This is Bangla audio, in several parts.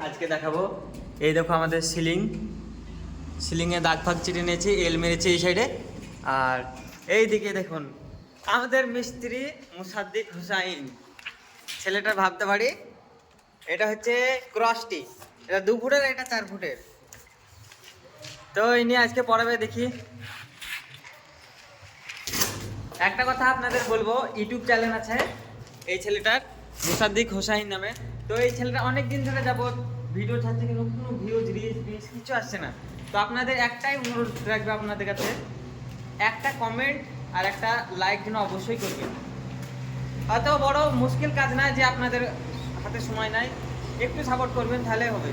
আজকে দেখাবো। এই দেখো আমাদের সিলিংয়ে দাগ ফাগ চিটে নিয়েছি, এল মেরেছি এই সাইডে। আর এই দিকে দেখুন আমাদের মিস্ত্রি মুসাদ্দিক হুসাইন, ছেলেটার ভাবতে পারি। এটা হচ্ছে ক্রসটি, এটা 2 ফুটের, এটা 4 ফুটের। তো এই নিয়ে আজকে পড়াবে দেখি। একটা কথা আপনাদের বলবো, ইউটিউব চ্যানেল আছে এই ছেলেটার, মুসাদ্দিক হোসাইন নামে। তো এই ছেলেটা অনেক দিন ধরে যাবত ভিডিও ছাড়ছে, কিন্তু কোনো ভিউজ রিলস কিছু আসছে না। তো আপনাদের একটাই অনুরোধ রাখবে আপনাদের কাছে, একটা কমেন্ট আর একটা লাইক যেন অবশ্যই করবেন। অত বড় মুশকিল কাজ না যে আপনাদের হাতে সময় নাই, একটু সাপোর্ট করবেন তাহলে হবে।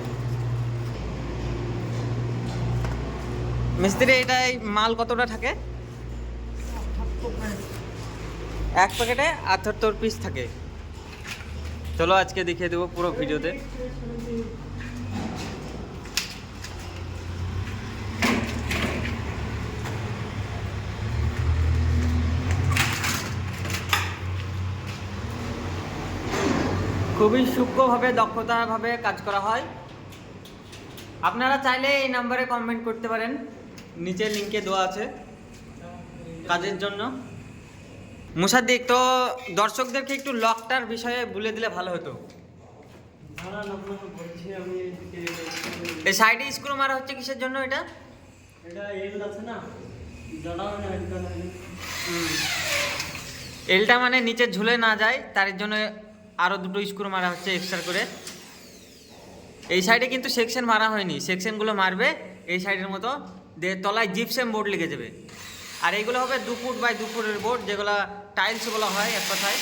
মিস্ত্রি এটাই মাল কতটা থাকে? 1 প্যাকেটে 78 পিস থাকে। চলো আজকে দেখিয়ে দেবো পুরো ভিডিওতে। খুবই সূক্ষ্মভাবে দক্ষতাভাবে কাজ করা হয়। আপনারা চাইলে এই নাম্বারে কমেন্ট করতে পারেন, নিচে লিঙ্কে দেওয়া আছে কাজের জন্য। মুসাদ্দিক, তো দর্শকদেরকে একটু লকটার বিষয়ে বলে দিলে ভালো হতো। এই সাইডে স্ক্রু মারা হচ্ছে কিসের জন্য? এটা আছে না, এলটা মানে নিচে ঝুলে না যায়, তার জন্য আরো 2টো স্ক্রু মারা হচ্ছে এক্সট্রা করে। এই সাইডে কিন্তু সেকশন মারা হয়নি, সেকশনগুলো মারবে এই সাইডের মতো, তলায় জিপসাম বোর্ড লেগে যাবে। আর এইগুলো হবে 2 ফুট বাই 2 ফুটের বোর্ড, যেগুলো টাইলস বলা হয় এক কথায়।